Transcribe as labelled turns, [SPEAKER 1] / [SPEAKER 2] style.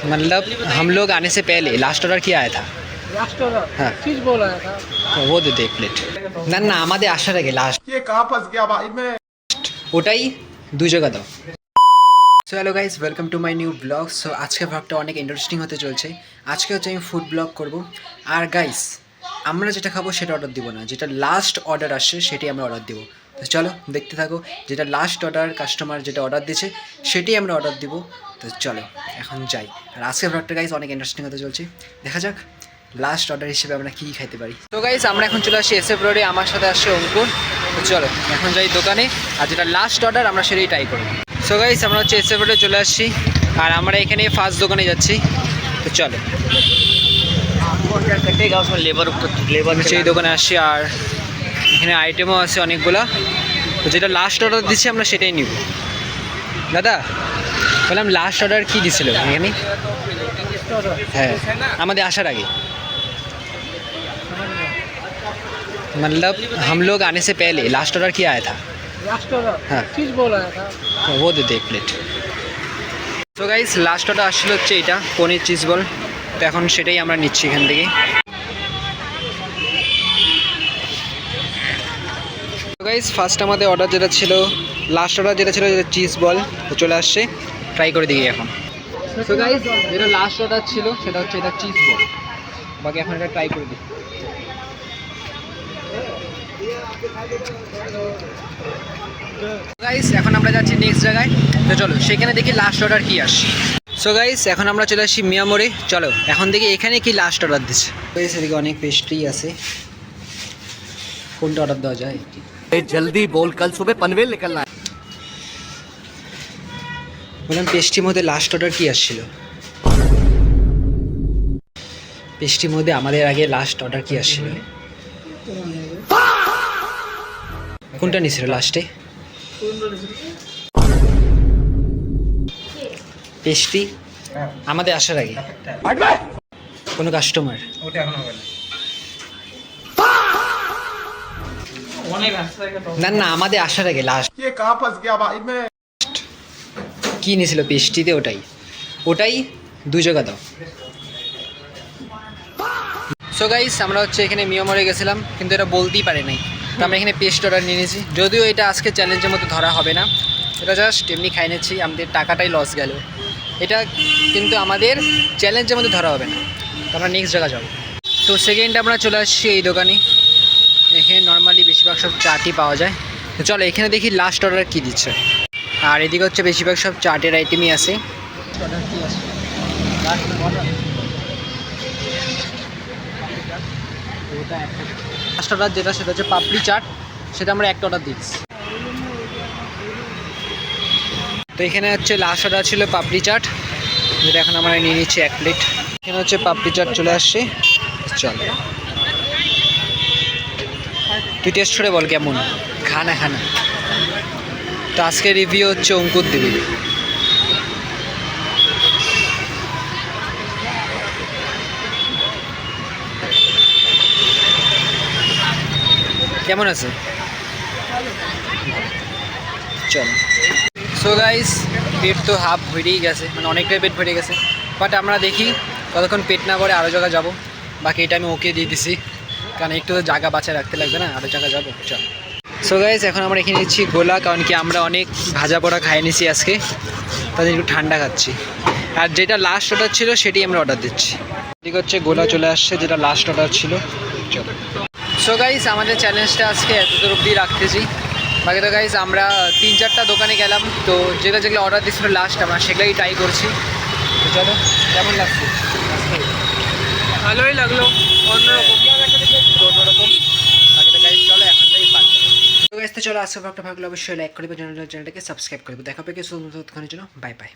[SPEAKER 1] मतलब हम लोग आने से पहले लास्ट ऑर्डर किया आया था।
[SPEAKER 2] लास्ट ऑर्डर
[SPEAKER 1] हाँ।
[SPEAKER 2] चीज बोल आया था।
[SPEAKER 1] तो वो दे दे एक प्लेट। না না আমাদের আসার আগে লাস্ট
[SPEAKER 3] ये कहाँ फंस गया भाई मैं।
[SPEAKER 1] ওটাই দুই জায়গা দাও। So hello guys, welcome to my new blog. So আজকের ব্লগটা অনেক ইন্টারেস্টিং হতে চলছে। আজকে হচ্ছে আমি ফুড ব্লগ করব। আর গাইজ, আমরা যেটা খাবো সেটা অর্ডার দিব না, যেটা লাস্ট অর্ডার আসে সেটাই আমরা অর্ডার দেবো। তো চলো দেখতে থাকো, যেটা লাস্ট অর্ডার কাস্টমার যেটা অর্ডার দিয়েছে সেটাই আমরা অর্ডার দিব। তো চলো এখন যাই। আর আজকের ব্লগটা গাইজ অনেক ইন্টারেস্টিং হতে চলছে, দেখা যাক লাস্ট অর্ডার হিসেবে আমরা কী খাইতে পারি। তো গাইজ আমরা এখন চলে আসি SF রোডে, আমার সাথে আসছে অঙ্কুর। তো চলো এখন যাই দোকানে, আর যেটা লাস্ট অর্ডার আমরা সেটাই ট্রাই করবো। সো গাইজ আমরা হচ্ছে SF রোডে চলে আসছি, আর আমরা এখানে ফার্স্ট দোকানে যাচ্ছি। তো চলো হচ্ছে এই দোকানে আসছি, আর এখানে আইটেমও আছে অনেকগুলা। তো যেটা লাস্ট অর্ডার দিচ্ছি আমরা সেটাই নিব। দাদা বললাম লাস্ট অর্ডার কী দিছিল এখানে? হ্যাঁ, আমাদের আসার আগে। मतलब हम लोग आने से पहले लास्ट ऑर्डर किया आया था।
[SPEAKER 2] लास्ट ऑर्डर
[SPEAKER 1] हाँ।
[SPEAKER 2] चीज बोल आया था।
[SPEAKER 1] তো वो दे दे एक प्लेट। তো গাইস লাস্ট অর্ডার আসলে হচ্ছে এটা পনির চিজ বল। তো এখন সেটাই আমরা নিচ্ছি এখান থেকে। তো গাইস ফার্স্ট আমাদের অর্ডার যেটা ছিল, লাস্ট অর্ডার যেটা ছিল চিজ বল, তো চলে আসছে, ট্রাই করে দিই এখন। তো গাইস যেটা লাস্ট অর্ডার ছিল সেটা হচ্ছে এটা চিজ বল, বাকি এখন এটা ট্রাই করে দিই। গাইস এখন আমরা যাচ্ছি নেক্সট জায়গায়। তো চলো সেখানে দেখি লাস্ট অর্ডার কি আসে। সো গাইস এখন আমরা চলে আসছি মিয়ামোড়ে। চলো এখন দেখি এখানে কি লাস্ট অর্ডার দিচ্ছে। গাইস এদিকে অনেক পেস্ট্রি আছে, কোনটা অর্ডার দেওয়া যায়?
[SPEAKER 4] जल्दी बोल, कल सुबह पनवेल निकलना है।
[SPEAKER 1] বললাম পেস্ট্রির মধ্যে লাস্ট অর্ডার কি আসছিল? পেস্ট্রির মধ্যে আমাদের আগে লাস্ট অর্ডার কি আসছিল? কোনটা নিছিল লাস্টে? পেস্ট্রি আমাদের আসার আগে কোনো কাস্টমার না না আমাদের আসার আগে লাস্ট
[SPEAKER 3] ये कहाँ फंस गया भाई मैं।
[SPEAKER 1] কী নিয়েছিল পেস্ট্রিতে? ওটাই দুই জায়গা দাও। সো গাইস আমরা হচ্ছে এখানে মিয়ামরে গেছিলাম, কিন্তু এটা বলতেই পারে নাই। তো আমরা এখানে পেস্ট অর্ডার নিয়ে নিয়েছি, যদিও এটা আজকে চ্যালেঞ্জের মধ্যে ধরা হবে না, এটা জাস্ট এমনি খাই নিচ্ছি, আমাদের টাকাটাই লস গেল। এটা কিন্তু আমাদের চ্যালেঞ্জের মধ্যে ধরা হবে না, তো আমরা নেক্সট জায়গা যাবো। তো সেকেন্ড আমরা চলে আসছি এই দোকানে। এখানে নর্মালি বেশিরভাগ সব চাটই পাওয়া যায়। তো চলো এখানে দেখি লাস্ট অর্ডার কী দিচ্ছে। আর এদিকে হচ্ছে বেশিরভাগ সব চাটের আইটেমই আছে। লাস্ট অর্ডার যেটা সেটা হচ্ছে পাপড়ি চাট, সেটা আমরা একটা অর্ডার দিচ্ছি। তো এখানে হচ্ছে লাস্ট অর্ডার ছিল পাপড়ি চাট, যেটা এখন আমরা নিয়ে নিচ্ছি এক প্লেট। এখানে হচ্ছে পাপড়ি চাট চলে আসছে। চল তুই টেস্ট করে বল কেমন, খানা। তো আজকে রিভিউ হচ্ছে অঙ্কুর দিবি। কেমন আছে? চল। সো গাইস পেট তো হাফ ভরেই গেছে, মানে অনেকটাই পেট ভরে গেছে, বাট আমরা দেখি কতক্ষণ পেট না ভরে আরও জায়গা যাবো। বাকি এটা আমি ওকে দিয়ে দিছি, কারণ একটু তো জায়গা বাঁচায় রাখতে লাগবে না, আরও জায়গা যাবো। চল। সো গাইস এখন আমরা এখানে নিচ্ছি গোলা, কারণ কি আমরা অনেক ভাজা পোড়া খাই নিছি আজকে, তাদের একটু ঠান্ডা খাচ্ছি। আর যেটা লাস্ট অর্ডার ছিল সেটাই আমরা অর্ডার দিচ্ছি। ঠিক হচ্ছে গোলা চলে আসছে, যেটা লাস্ট অর্ডার ছিল। চলো। সো গাইস আমাদের চ্যালেঞ্জটা আজকে এতদূর অবধি রাখতেছি। বাকি তো গাইস আমরা 3-4টা দোকানে গেলাম, তো যেগুলো অর্ডার দিচ্ছিল লাস্ট আমরা সেগুলোই ট্রাই করছি। তো চলো কেমন লাগছে?
[SPEAKER 2] ভালোই লাগলো, অন্যরকম।
[SPEAKER 1] বাকি তো গাইস চলো এখন যাই পাই। তো গাইস তো চলো আজকে ব্লগটা ভালো লাগলে অবশ্যই লাইক করবে, চ্যানেলটাকে সাবস্ক্রাইব করবে। দেখা হবে কিছু নতুন জন্য। Bye bye.